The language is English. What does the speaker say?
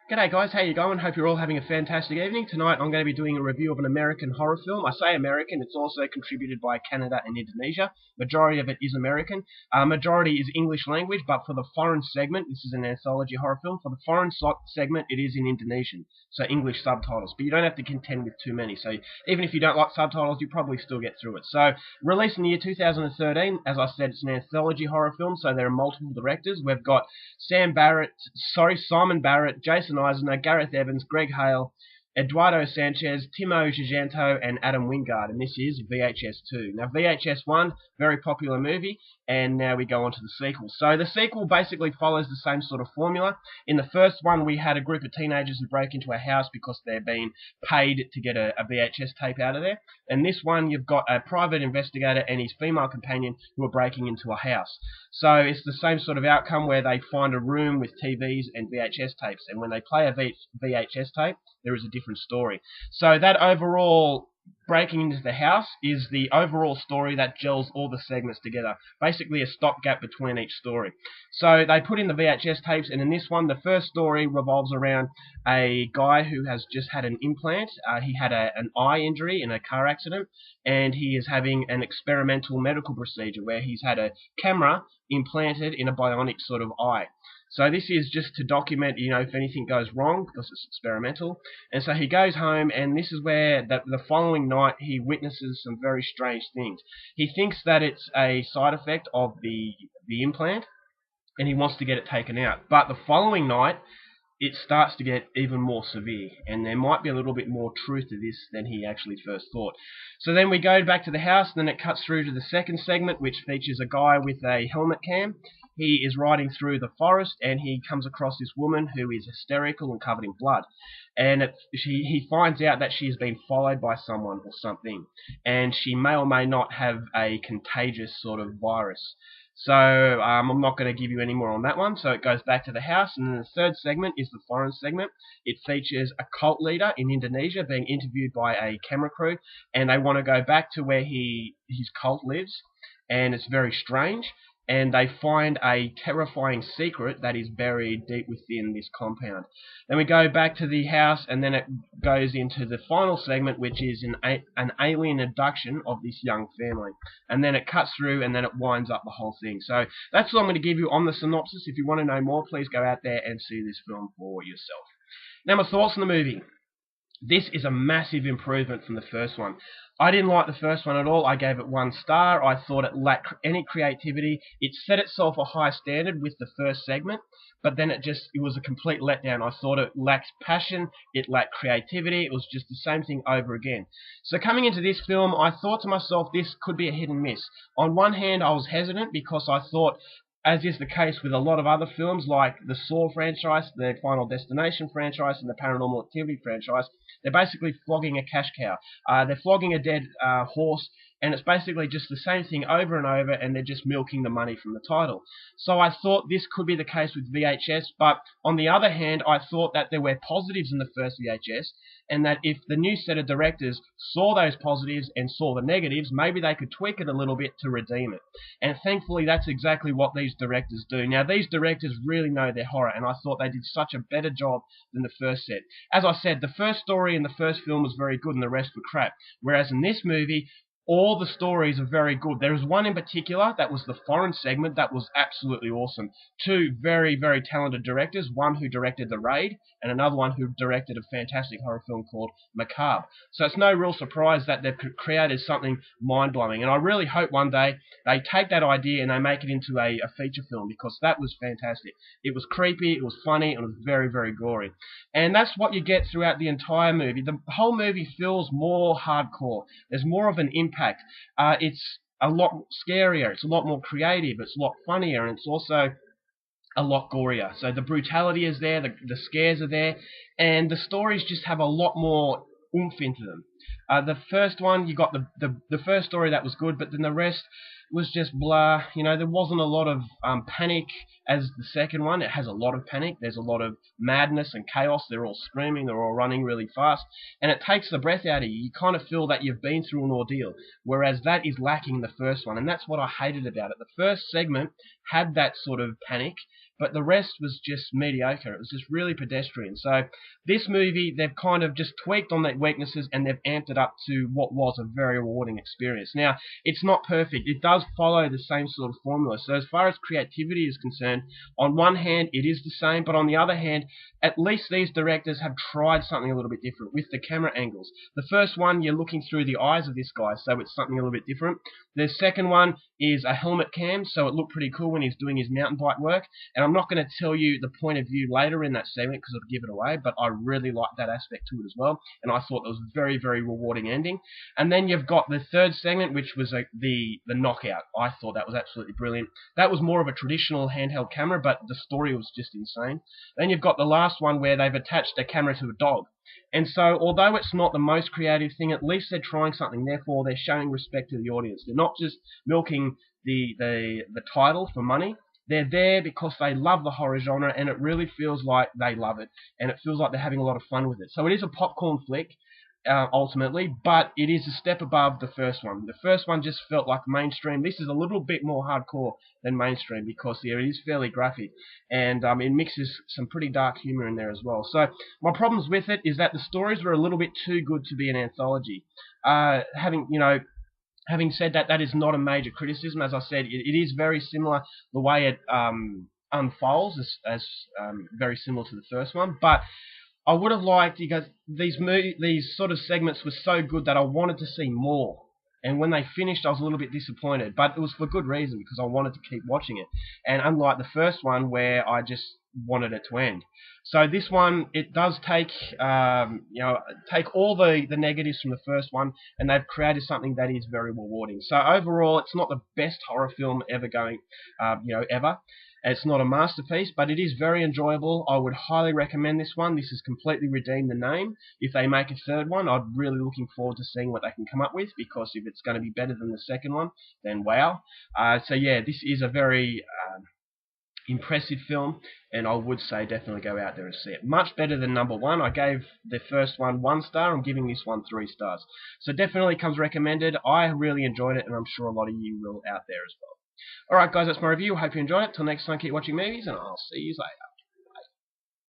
G'day guys, how you going? Hope you're all having a fantastic evening. Tonight I'm going to be doing a review of an American horror film. I say American, it's also contributed by Canada and Indonesia. Majority of it is American. Majority is English language, but for the foreign segment, this is an anthology horror film. For the foreign segment, it is in Indonesian, so English subtitles. But you don't have to contend with too many, so even if you don't like subtitles, you probably still get through it. So, released in the year 2013, as I said, it's an anthology horror film, so there are multiple directors. We've got Simon Barrett, Jason Eisner, Gareth Evans, Greg Hale, Eduardo Sanchez, Timo Giganto, and Adam Wingard, and this is VHS 2. Now, VHS 1, very popular movie, and now we go on to the sequel. So the sequel basically follows the same sort of formula. In the first one, we had a group of teenagers who break into a house because they're being paid to get a VHS tape out of there. And this one, you've got a private investigator and his female companion who are breaking into a house. So it's the same sort of outcome where they find a room with TVs and VHS tapes, and when they play a VHS tape, there is a different story. So that overall breaking into the house is the overall story that gels all the segments together. Basically a stopgap between each story. So they put in the VHS tapes, and in this one, the first story revolves around a guy who has just had an implant. He had an eye injury in a car accident, and he is having an experimental medical procedure where he's had a camera implanted in a bionic sort of eye. So this is just to document, if anything goes wrong, because it's experimental. And so he goes home, and this is where the following night he witnesses some very strange things. He thinks that it's a side effect of the implant, and he wants to get it taken out. But the following night, it starts to get even more severe, and there might be a little bit more truth to this than he actually first thought. So then we go back to the house, and then it cuts through to the second segment, which features a guy with a helmet cam. He is riding through the forest, and he comes across this woman who is hysterical and covered in blood. And he finds out that she has been followed by someone or something, and she may or may not have a contagious sort of virus. So I'm not going to give you any more on that one. So it goes back to the house, and then the third segment is the foreign segment. It features a cult leader in Indonesia being interviewed by a camera crew, and they want to go back to where his cult lives, and it's very strange. And they find a terrifying secret that is buried deep within this compound. Then we go back to the house, and then it goes into the final segment, which is an alien abduction of this young family. And then it cuts through, and then it winds up the whole thing. So that's all I'm going to give you on the synopsis. If you want to know more, please go out there and see this film for yourself. Now, my thoughts on the movie. This is a massive improvement from the first one. I didn't like the first one at all. I gave it 1 star. I thought it lacked any creativity. It set itself a high standard with the first segment, but then it was a complete letdown. I thought it lacked passion, it lacked creativity, it was just the same thing over again. So coming into this film, I thought to myself, this could be a hit and miss. On one hand, I was hesitant because I thought, as is the case with a lot of other films like the Saw franchise, the Final Destination franchise, and the Paranormal Activity franchise, they're basically flogging a cash cow. They're flogging a dead horse, and it's basically just the same thing over and over, and they're just milking the money from the title. So I thought this could be the case with VHS, but on the other hand, I thought that there were positives in the first VHS, and that if the new set of directors saw those positives and saw the negatives, maybe they could tweak it a little bit to redeem it. And thankfully, that's exactly what these directors do. Now, these directors really know their horror, and I thought they did such a better job than the first set. As I said, the first story in the first film was very good, and the rest were crap. Whereas in this movie, all the stories are very good. There is one in particular, that was the foreign segment, that was absolutely awesome. 2 very, very talented directors, one who directed The Raid, and another one who directed a fantastic horror film called Macabre. So it's no real surprise that they've created something mind-blowing, and I really hope one day they take that idea and they make it into a feature film, because that was fantastic. It was creepy, it was funny, and it was very, very gory. And that's what you get throughout the entire movie. The whole movie feels more hardcore. There's more of an impact. It's a lot scarier, it's a lot more creative, it's a lot funnier, and it's also a lot gorier. So the brutality is there, the scares are there, and the stories just have a lot more oomph into them. The first one, you got the first story that was good, but then the rest, was just blah. You know, there wasn't a lot of panic as the second one. It has a lot of panic. There's a lot of madness and chaos. They're all screaming. They're all running really fast. And it takes the breath out of you. You kind of feel that you've been through an ordeal. Whereas that is lacking in the first one. And that's what I hated about it. The first segment had that sort of panic, but the rest was just mediocre. It was just really pedestrian. So this movie, they've kind of just tweaked on their weaknesses and they've amped it up to what was a very rewarding experience. Now, it's not perfect. It does follow the same sort of formula. So as far as creativity is concerned, on one hand, it is the same, but on the other hand, at least these directors have tried something a little bit different with the camera angles. The first one, you're looking through the eyes of this guy, so it's something a little bit different. The second one is a helmet cam, so it looked pretty cool when he's doing his mountain bike work. And I'm not going to tell you the point of view later in that segment because it'll give it away, but I really liked that aspect to it as well, and I thought it was a very, very rewarding ending. And then you've got the third segment, which was the knockout. I thought that was absolutely brilliant. That was more of a traditional handheld camera, but the story was just insane. Then you've got the last one where they've attached a camera to a dog. And so, although it's not the most creative thing, at least they're trying something. Therefore, they're showing respect to the audience. They're not just milking the title for money. They're there because they love the horror genre, and it really feels like they love it, and it feels like they're having a lot of fun with it. So it is a popcorn flick, ultimately, but it is a step above the first one. The first one just felt like mainstream. This is a little bit more hardcore than mainstream because it is fairly graphic, and it mixes some pretty dark humor in there as well. So my problems with it is that the stories were a little bit too good to be an anthology. Having said that, that is not a major criticism. As I said, it is very similar. The way it unfolds is very similar to the first one. But I would have liked, because these sort of segments were so good that I wanted to see more. And when they finished, I was a little bit disappointed. But it was for good reason, because I wanted to keep watching it. And unlike the first one, where I just wanted it to end. So this one, it does take all the negatives from the first one, and they've created something that is very rewarding. So overall, it's not the best horror film ever going, ever. It's not a masterpiece, but it is very enjoyable. I would highly recommend this one. This has completely redeemed the name. If they make a third one, I'm really looking forward to seeing what they can come up with, because if it's going to be better than the second one, then wow. So yeah, this is a very impressive film, and I would say definitely go out there and see it. Much better than number one. I gave the first one 1 star. I'm giving this one 3 stars. So definitely comes recommended. I really enjoyed it, and I'm sure a lot of you will out there as well. Alright guys, that's my review. Hope you enjoyed it. Till next time, keep watching movies, and I'll see you later.